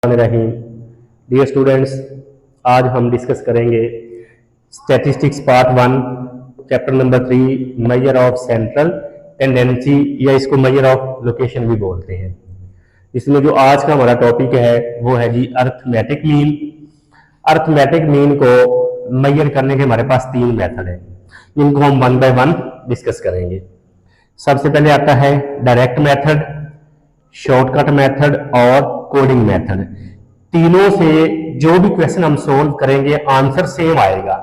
रहीम। Dear students, आज हम discuss करेंगे statistics part 1 chapter number 3 measure of central tendency, या इसको मेजर ऑफ लोकेशन भी बोलते हैं। इसमें जो आज का हमारा टॉपिक है वो है जी अर्थमेटिक मीन। अर्थमेटिक मीन को मेजर करने के हमारे पास 3 मेथड है, जिनको हम 1 बाय 1 डिस्कस करेंगे। सबसे पहले आता है डायरेक्ट मेथड, शॉर्टकट मेथड और कोडिंग मेथड। तीनों से जो भी क्वेश्चन हम सोल्व करेंगे आंसर सेम आएगा,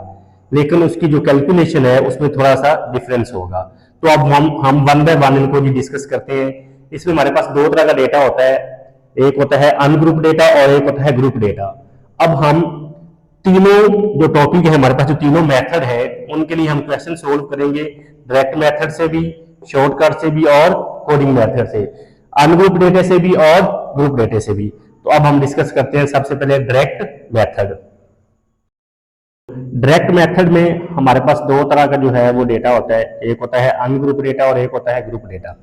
लेकिन उसकी जो कैलकुलेशन है उसमें थोड़ा सा डिफरेंस होगा। तो अब हम 1 बाय 1 इनको जी डिस्कस करते हैं। इसमें हमारे पास 2 तरह का डेटा होता है, एक होता है अनग्रुप डेटा और एक होता है ग्रुप डेटा। अब हम तीनों जो टॉपिक है हमारे पास, जो तीनों मेथड है, उनके लिए हम क्वेश्चन सोल्व करेंगे डायरेक्ट मेथड से भी, शॉर्टकट से भी और कोडिंग मेथड से, अनग्रुप डेटा से भी और ग्रुप डेटा से भी। तो अब हम डिस्कस करते हैं सबसे पहले डायरेक्ट मेथड। डायरेक्ट मेथड में हमारे पास 2 तरह का जो है वो डेटा होता है, एक होता है अनग्रुप डेटा और एक होता है group data.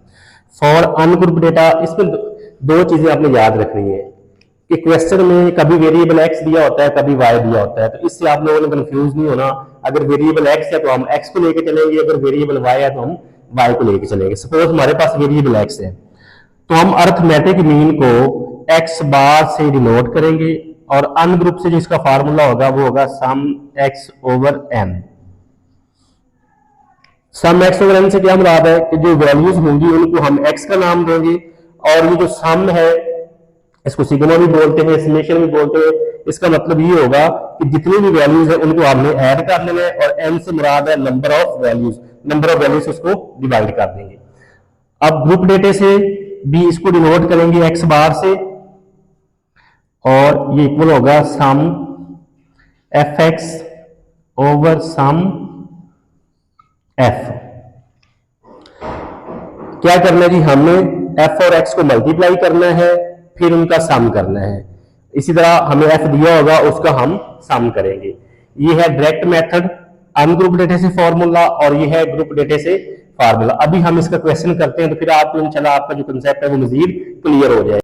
For ungroup data इसमें 2 चीजें आपने याद रखनी है कि क्वेश्चन में कभी वेरिएबल एक्स दिया होता है, कभी वाई दिया होता है, तो इससे आप लोगों ने कंफ्यूज नहीं होना। अगर वेरिएबल एक्स है तो हम एक्स को लेके चलेंगे, अगर वेरिएबल वाई है तो हम वाई को लेके चलेंगे। सपोज हमारे पास वेरिएबल एक्स है तो हम अर्थमेटिक मीन को एक्स बार से डिनोट करेंगे और अनग्रुप से जो इसका फार्मूला होगा वो होगा सम एक्स ओवर एन। सम एक्स ओवर एन से क्या मुराद है कि जो वैल्यूज होंगी उनको हम एक्स का नाम देंगे, और ये जो सम है इसको सिग्मा भी बोलते हैं, समेशन भी बोलते हैं। इसका मतलब ये होगा कि जितनी भी वैल्यूज है उनको हमने ऐड कर लेना है, और एन से मुराद है number of values, number of values उसको डिवाइड कर देंगे। अब ग्रुप डेटा से भी इसको डिनोट करेंगे एक्स बार से, और ये इक्वल होगा sum F x over sum F. क्या करना है जी, हमने एफ और एक्स को मल्टीप्लाई करना है, फिर उनका सम करना है। इसी तरह हमें एफ दिया होगा उसका हम सम करेंगे। ये है डायरेक्ट मेथड अनग्रुप डेटा से फॉर्मूला, और ये है ग्रुप डेटा से फार्मूला। अभी हम इसका क्वेश्चन करते हैं तो फिर आप इंशाल्लाह आपका जो कंसेप्ट है वो मजीद क्लियर हो जाए।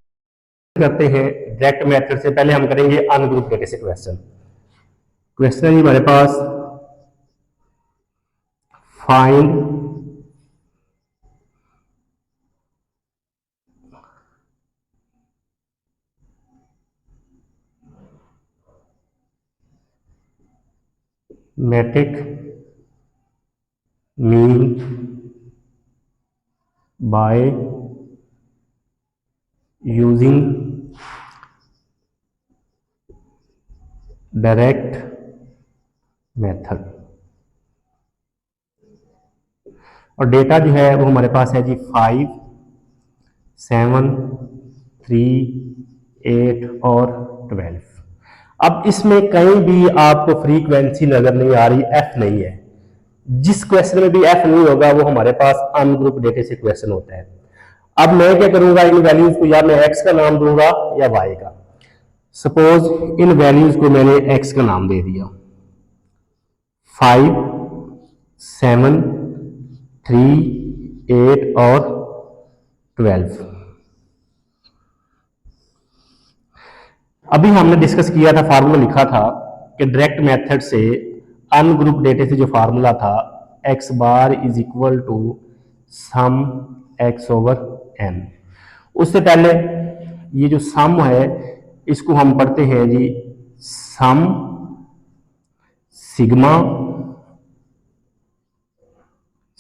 करते हैं डायरेक्ट मेथड से, पहले हम करेंगे अनग्रुप डेटा से क्वेश्चन। क्वेश्चन है हमारे पास find metric mean by using direct method. और डेटा जो है वो हमारे पास है जी 5, 7, 3, 8 और 12। अब इसमें कहीं भी आपको फ्रीक्वेंसी नजर नहीं आ रही, एफ नहीं है। जिस क्वेश्चन में भी एफ नहीं होगा वो हमारे पास अनग्रुप डेटा से क्वेश्चन होता है। अब मैं क्या करूंगा, इन वैल्यूज को या मैं एक्स का नाम दूंगा या वाई का। सपोज इन वैल्यूज को मैंने एक्स का नाम दे दिया, 5, 7, 3, 8 और 12। अभी हमने डिस्कस किया था, फार्मूला लिखा था कि डायरेक्ट मेथड से अनग्रुप डेटा से जो फार्मूला था x bar is equal to sum x over n. उससे पहले ये जो सम है इसको हम पढ़ते हैं जी सम सिग्मा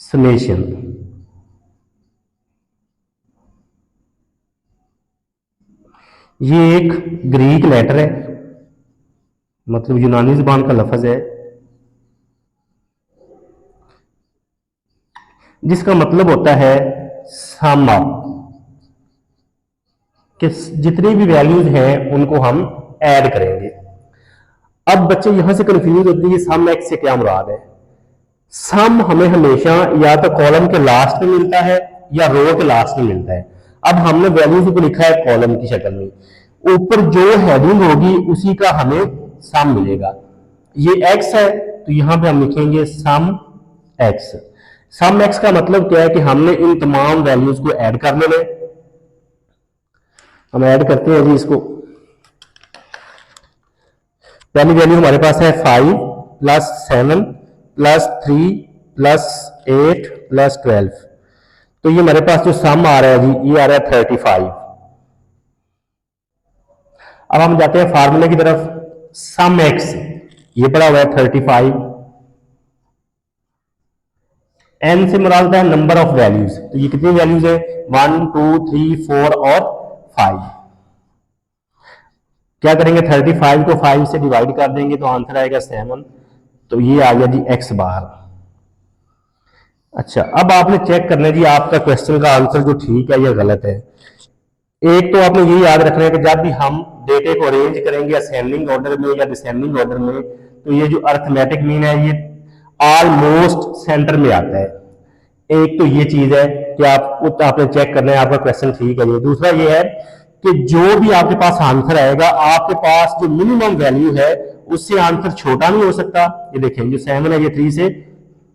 समेशन। ये एक ग्रीक लेटर है, मतलब यूनानी जुबान का लफ्ज है, जिसका मतलब होता है सम अप, कि जितनी भी वैल्यूज हैं उनको हम ऐड करेंगे। अब बच्चे यहां से कंफ्यूज होते हैं सम एक्स से क्या मुराद है। सम हमें हमेशा या तो कॉलम के लास्ट में मिलता है या रो के लास्ट में मिलता है। अब हमने वैल्यूज को लिखा है कॉलम की शक्ल में, ऊपर जो हेडिंग होगी उसी का हमें सम मिलेगा। ये एक्स है तो यहां पे हम लिखेंगे सम एक्स। सम एक्स का मतलब क्या है कि हमने इन तमाम वैल्यूज को ऐड कर लेना है। हम ऐड करते हैं जी इसको, पहली वैल्यू हमारे पास है 5 प्लस 7 प्लस 3 प्लस 8 प्लस 12। तो ये हमारे पास जो सम आ रहा है जी, ये आ रहा है 35। अब हम जाते हैं फार्मूले की तरफ। सम एक्स, ये पड़ा हुआ है 35। एन से मुराद है नंबर ऑफ वैल्यूज, तो ये कितनी वैल्यूज है 1 2 3 4 और 5। क्या करेंगे 35 को 5 से डिवाइड कर देंगे तो आंसर आएगा 7। तो ये आ गया जी एक्स बार। अच्छा, अब आपने चेक करना है जी आपका क्वेश्चन का आंसर जो ठीक है या गलत है। एक तो आपने ये याद रखना है कि जब भी हम डेटे को अरेंज करेंगे असेंडिंग ऑर्डर में या डिसेंडिंग ऑर्डर में, तो ये जो अर्थमेटिक मीन है ये ऑलमोस्ट सेंटर में आता है। एक तो ये चीज है कि आपने चेक करना है आपका क्वेश्चन ठीक है। ये दूसरा ये है कि जो भी आपके पास आंसर आएगा, आपके पास जो मिनिमम वैल्यू है उससे आंसर छोटा नहीं हो सकता। ये देखें जो 7 है ये 3 से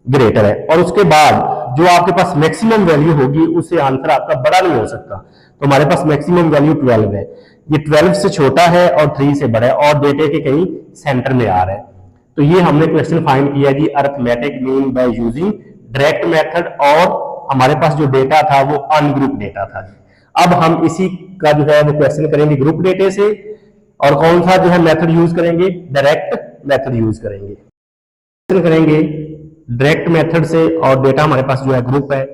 ग्रेटर है, और उसके बाद जो आपके पास मैक्सिमम वैल्यू होगी उससे आंसर आपका बड़ा नहीं हो सकता। तो हमारे पास मैक्सिमम वैल्यू 12 है, ये 12 से छोटा है और 3 से बड़ा है और डेटे के कहीं सेंटर में आ रहा है। तो ये हमने क्वेश्चन फाइंड किया जी arithmetic mean by using direct method, और हमारे पास जो डेटा था वो अनग्रुप डेटा था। अब हम इसी का जो है वो क्वेश्चन करेंगे ग्रुप डेटे से, और कौन सा जो है मेथड यूज करेंगे, डायरेक्ट मेथड यूज करेंगे। क्वेश्चन करेंगे डायरेक्ट मेथड से, और डेटा हमारे पास जो है ग्रुप है।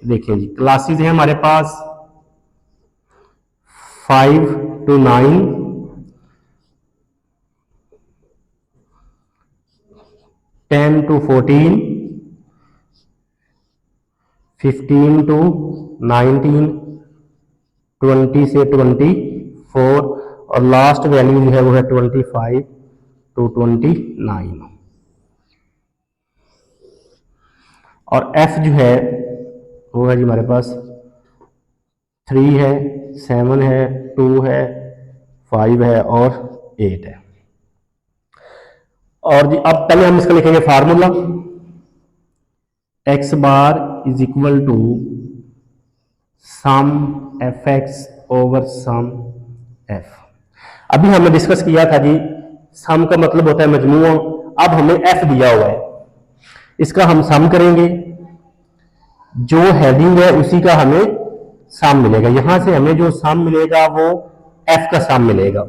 देखिए जी क्लासेस है हमारे पास 5 to 9, 10 to 14, 15 to 19, 20 से 24, और लास्ट वैल्यू जो है वो है 25 to 29। और एफ जो है वो है जी हमारे पास 3 है, 7 है, 2 है, 5 है और 8 है। और जी अब पहले हम इसका लिखेंगे formula, x bar is equal to sum F x over sum f. अभी हमने डिस्कस किया था जी सम का मतलब होता है मजमूआ। अब हमें एफ दिया हुआ है, इसका हम सम करेंगे, जो हेडिंग है उसी का हमें सम मिलेगा। यहां से हमें जो सम मिलेगा वो एफ का सम मिलेगा।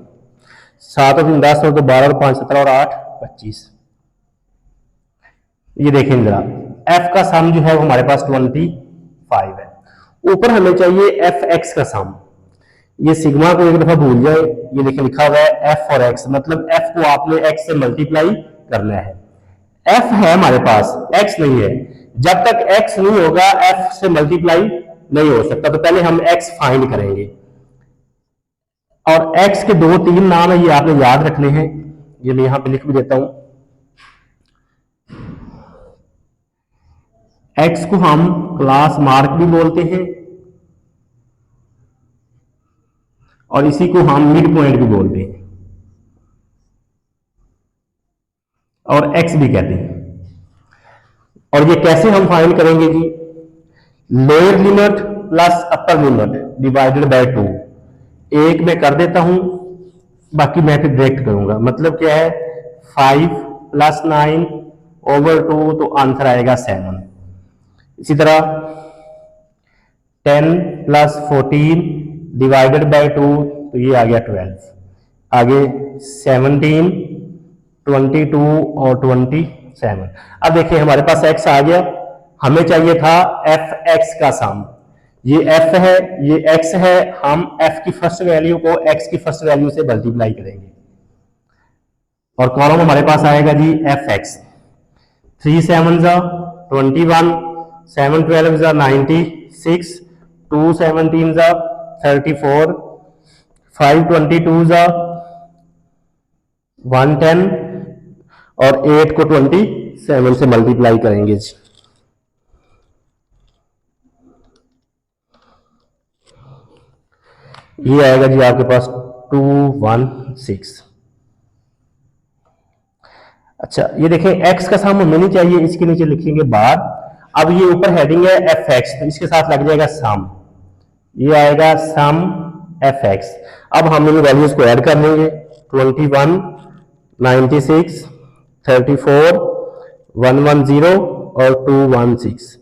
7 और 10 और 12 और 5 17 और 8 25। ये देखें जरा एफ का सम जो है वो हमारे पास 25 है। ऊपर हमें चाहिए एफ एक्स का सम। ये सिग्मा को एक दफा भूल जाए, ये देखिए लिखा हुआ है एफ और एक्स, मतलब एफ को आपने एक्स से मल्टीप्लाई करना है। एफ है हमारे पास, एक्स नहीं है। जब तक एक्स नहीं होगा एफ से मल्टीप्लाई नहीं हो सकता। तो पहले हम एक्स फाइंड करेंगे, और एक्स के 2-3 नाम है, ये आपने याद रखने हैं। ये मैं यहां पे लिख भी देता हूं। एक्स को हम क्लास मार्क भी बोलते हैं, और इसी को हम मिड पॉइंट भी बोलते हैं, और एक्स भी कहते हैं। और ये कैसे हम फाइंड करेंगे जी, lower limit plus upper limit divided by 2। एक मैं कर देता हूं, बाकी मैं फिर डायरेक्ट करूंगा। मतलब क्या है 5 प्लस 9 ओवर 2, तो आंसर आएगा 7। इसी तरह 10 प्लस 14 डिवाइडेड बाय 2, तो ये आ गया 12। आगे 17, 22 और 27। अब देखिए हमारे पास x आ गया, हमें चाहिए था एफ एक्स का सम। ये f है, ये x है, हम f की फर्स्ट वैल्यू को x की फर्स्ट वैल्यू से मल्टीप्लाई करेंगे, और कॉलम हमारे पास आएगा जी एफ एक्स। 3 7 21, 7 12 96, 2 17 34, 5 22 110, और 8 को 27 से मल्टीप्लाई करेंगे जी। ये आएगा जी आपके पास 216। अच्छा ये देखें x का सम हमें नहीं चाहिए, इसके नीचे लिखेंगे बार। अब ये ऊपर हेडिंग है एफ एक्स, तो इसके साथ लग जाएगा सम, ये आएगा सम एफ एक्स। अब हम इन वैल्यूज को ऐड कर लेंगे। 21 96, 34, 110 और 216।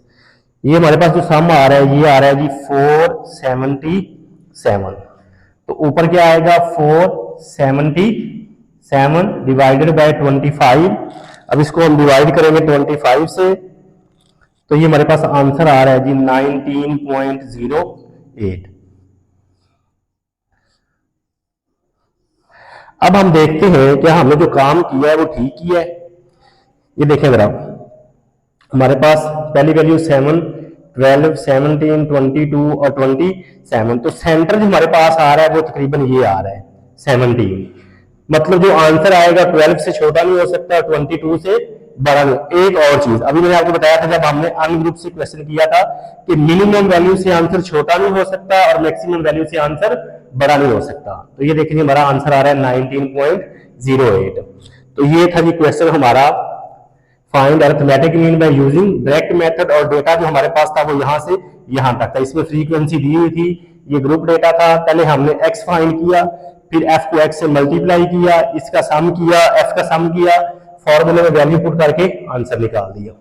ये हमारे पास जो सम आ रहा है ये आ रहा है जी 477। तो ऊपर क्या आएगा 477 डिवाइडेड बाय 25। अब इसको हम डिवाइड करेंगे 25 से, तो ये हमारे पास आंसर आ रहा है जी 19.08। अब हम देखते हैं कि हमने जो काम किया है वो ठीक किया है। ये देखें जरा, हमारे पास पहली वैल्यू 7, 12, 17, 22 और 27। तो सेंटर जो हमारे पास आ रहा है वो तकरीबन ये आ रहा है 17। मतलब जो आंसर आएगा 12 से छोटा नहीं हो सकता, 22 से बड़ा नहीं। एक और चीज अभी मैंने आपको बताया था जब हमने अन्य ग्रुप से क्वेश्चन किया था कि मिनिमम वैल्यू से आंसर छोटा नहीं हो सकता और मैक्सिमम वैल्यू से आंसर बड़ा नहीं हो सकता। तो ये देखिए हमारा आंसर आ रहा है 19.08। तो ये था जी क्वेश्चन हमारा, find arithmetic mean by using direct method. और डेटा जो हमारे पास था वो यहां से यहां तक था। इसमें फ्रीक्वेंसी दी हुई थी, ये ग्रुप डेटा था। पहले हमने x फाइंड किया, फिर f को x से मल्टीप्लाई किया, इसका सम किया, f का सम किया, फॉर्मूले में वैल्यू पुट करके आंसर निकाल दिया।